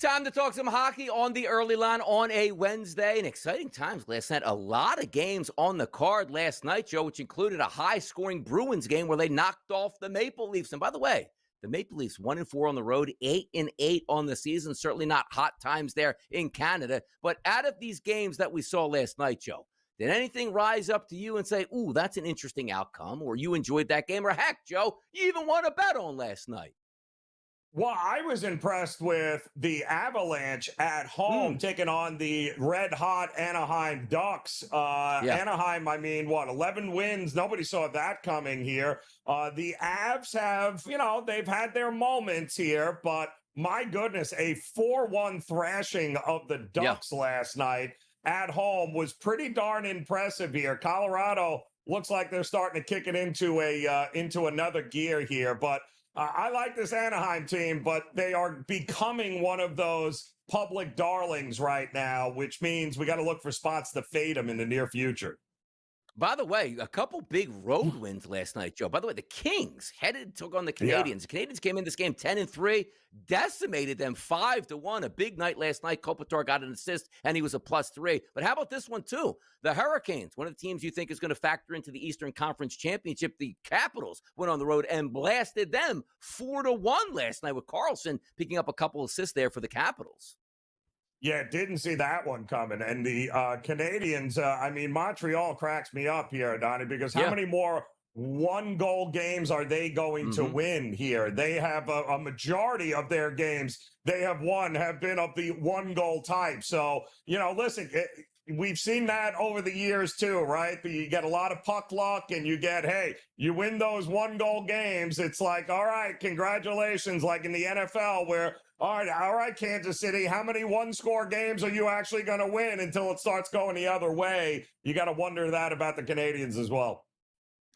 Time to talk some hockey on the early line on a Wednesday. And exciting times last night. A lot of games on the card last night, Joe, which included a high-scoring Bruins game where they knocked off the Maple Leafs. And by the way, the Maple Leafs 1-4 on the road, 8-8 on the season. Certainly not hot times there in Canada. But out of these games that we saw last night, Joe, did anything rise up to you and say, ooh, that's an interesting outcome, or you enjoyed that game, or heck, Joe, you even won a bet on last night? Well, I was impressed with the Avalanche at home taking on the red-hot Anaheim Ducks. Anaheim, 11 wins. Nobody saw that coming here. The Avs have, they've had their moments here, but my goodness, a 4-1 thrashing of the Ducks last night at home was pretty darn impressive here. Colorado looks like they're starting to kick it into another gear here, but I like this Anaheim team, but they are becoming one of those public darlings right now, which means we got to look for spots to fade them in the near future. By the way, a couple big road wins last night, Joe. By the way, the Kings took on the Canadiens. Yeah. The Canadiens came in this game 10-3, decimated them 5-1. A big night last night. Kopitar got an assist, and he was a +3. But how about this one, too? The Hurricanes, one of the teams you think is going to factor into the Eastern Conference Championship. The Capitals went on the road and blasted them 4-1 last night with Carlson picking up a couple assists there for the Capitals. Yeah, didn't see that one coming. And the Canadiens, Montreal cracks me up here, Donnie, because how many more one-goal games are they going to win here? They have a majority of their games they have won have been of the one-goal type. So, listen, we've seen that over the years too, right? You get a lot of puck luck and you win those one-goal games. It's like, all right, congratulations, like in the NFL where, all right, Kansas City, how many one-score games are you actually going to win until it starts going the other way? You got to wonder that about the Canadiens as well.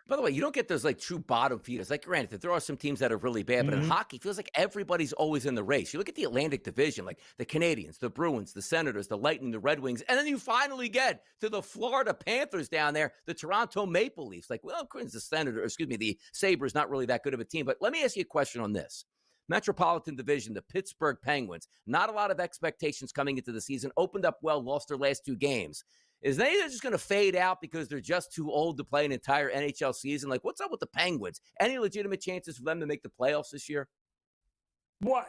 By the way, you don't get those like true bottom feeders. Like, granted, there are some teams that are really bad, but in hockey, it feels like everybody's always in the race. You look at the Atlantic Division, like the Canadiens, the Bruins, the Senators, the Lightning, the Red Wings, and then you finally get to the Florida Panthers down there, the Toronto Maple Leafs. Like, well, the Sabres, not really that good of a team. But let me ask you a question on this. Metropolitan Division, the Pittsburgh Penguins, not a lot of expectations coming into the season, opened up well, lost their last 2 games. Is they just going to fade out because they're just too old to play an entire NHL season? Like, what's up with the Penguins? Any legitimate chances for them to make the playoffs this year? Well,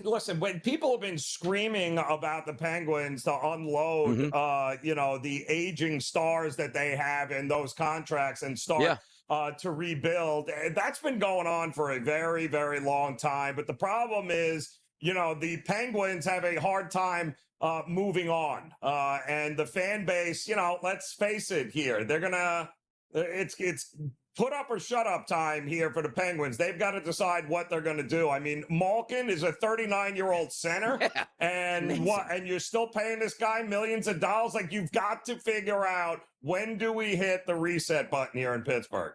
listen, when people have been screaming about the Penguins to unload, the aging stars that they have in those contracts and start to rebuild, that's been going on for a very, very long time. But the problem is, the Penguins have a hard time moving on. And the fan base, let's face it here, they're going to, it's put up or shut up time here for the Penguins. They've got to decide what they're going to do. I mean, Malkin is a 39-year-old center, and you're still paying this guy millions of dollars. Like, you've got to figure out, when do we hit the reset button here in Pittsburgh?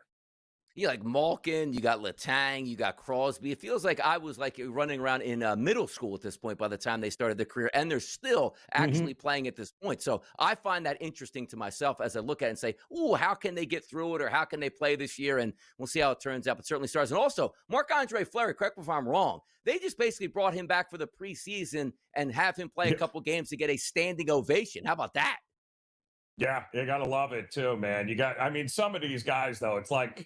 You like Malkin, you got Letang, you got Crosby. It feels like I was like running around in middle school at this point by the time they started their career, and they're still actually playing at this point. So I find that interesting to myself as I look at it and say, ooh, how can they get through it, or how can they play this year? And we'll see how it turns out, but certainly stars. And also, Marc-Andre Fleury, correct me if I'm wrong, they just basically brought him back for the preseason and have him play a couple games to get a standing ovation. How about that? Yeah, you got to love it too, man. Some of these guys, though, it's like,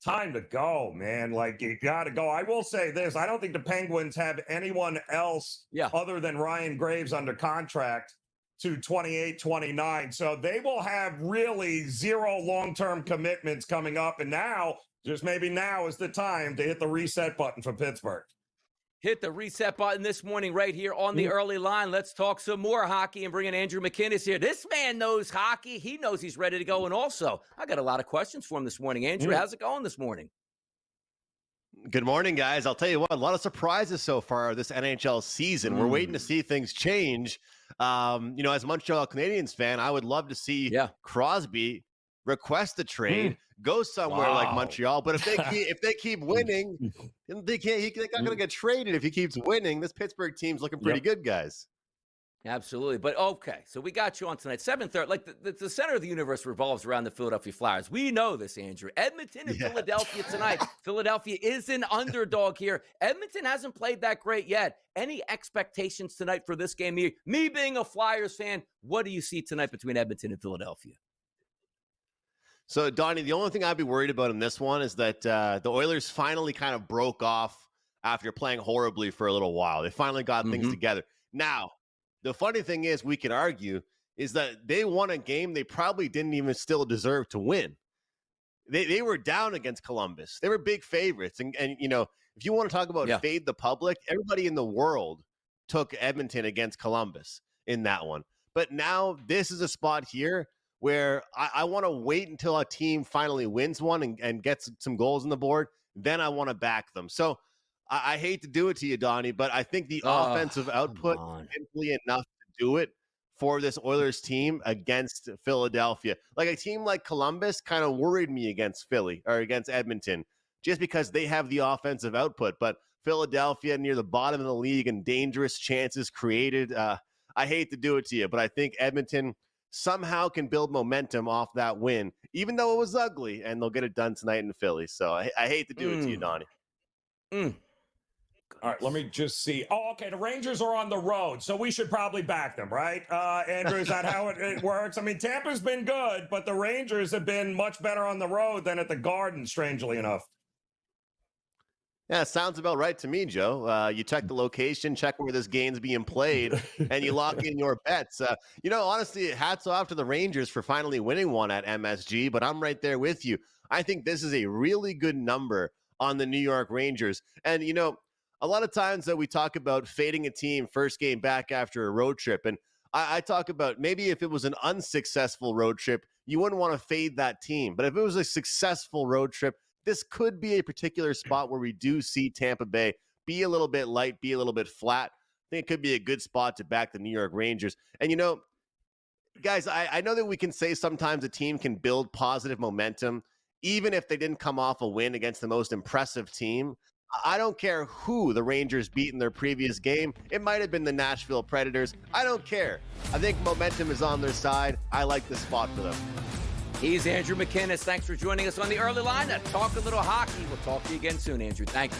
time to go, man. Like, you got to go. I will say this. I don't think the Penguins have anyone else other than Ryan Graves under contract to 28, 29. So they will have really zero long-term commitments coming up. And now is the time to hit the reset button for Pittsburgh. Hit the reset button this morning right here on the early line. Let's talk some more hockey and bring in Andrew McInnis here. This man knows hockey. He knows he's ready to go. And also, I got a lot of questions for him this morning. Andrew, how's it going this morning? Good morning, guys. I'll tell you what, a lot of surprises so far this NHL season. We're waiting to see things change. As a Montreal Canadiens fan, I would love to see Crosby request a trade, go somewhere like Montreal. But if they keep winning, they're not going to get traded if he keeps winning. This Pittsburgh team's looking pretty good, guys. Absolutely. But okay, so we got you on tonight. 7:30. Like the center of the universe revolves around the Philadelphia Flyers. We know this, Andrew. Edmonton and Philadelphia tonight. Philadelphia is an underdog here. Edmonton hasn't played that great yet. Any expectations tonight for this game? Me being a Flyers fan, what do you see tonight between Edmonton and Philadelphia? So, Donnie, the only thing I'd be worried about in this one is that the Oilers finally kind of broke off after playing horribly for a little while. They finally got things together. Now, the funny thing is, we can argue, is that they won a game they probably didn't even still deserve to win. They were down against Columbus. They were big favorites. And you know, if you want to talk about fade the public, everybody in the world took Edmonton against Columbus in that one. But now this is a spot here where I want to wait until a team finally wins one and gets some goals on the board. Then I want to back them. So I hate to do it to you, Donnie, but I think the offensive output is simply enough to do it for this Oilers team against Philadelphia. Like a team like Columbus kind of worried me against Philly or against Edmonton just because they have the offensive output. But Philadelphia near the bottom of the league and dangerous chances created. I hate to do it to you, but I think Edmonton somehow can build momentum off that win, even though it was ugly, and they'll get it done tonight in Philly. So I hate to do it to you, Donnie. All right, let me just see. Oh, okay, the Rangers are on the road, so we should probably back them, right? Andrew, is that how it works? I mean, Tampa's been good, but the Rangers have been much better on the road than at the Garden, strangely enough. Yeah, sounds about right to me, Joe. You check the location, check where this game's being played, and you lock in your bets. You know, honestly, hats off to the Rangers for finally winning one at MSG, but I'm right there with you. I think this is a really good number on the New York Rangers. And, you know, a lot of times that we talk about fading a team first game back after a road trip. And I talk about maybe if it was an unsuccessful road trip, you wouldn't want to fade that team. But if it was a successful road trip, this could be a particular spot where we do see Tampa Bay be a little bit light, be a little bit flat. I think it could be a good spot to back the New York Rangers. And, you know, guys, I know that we can say sometimes a team can build positive momentum, even if they didn't come off a win against the most impressive team. I don't care who the Rangers beat in their previous game. It might have been the Nashville Predators. I don't care. I think momentum is on their side. I like this spot for them. He's Andrew McInnis. Thanks for joining us on the early line to talk a little hockey. We'll talk to you again soon, Andrew. Thank you.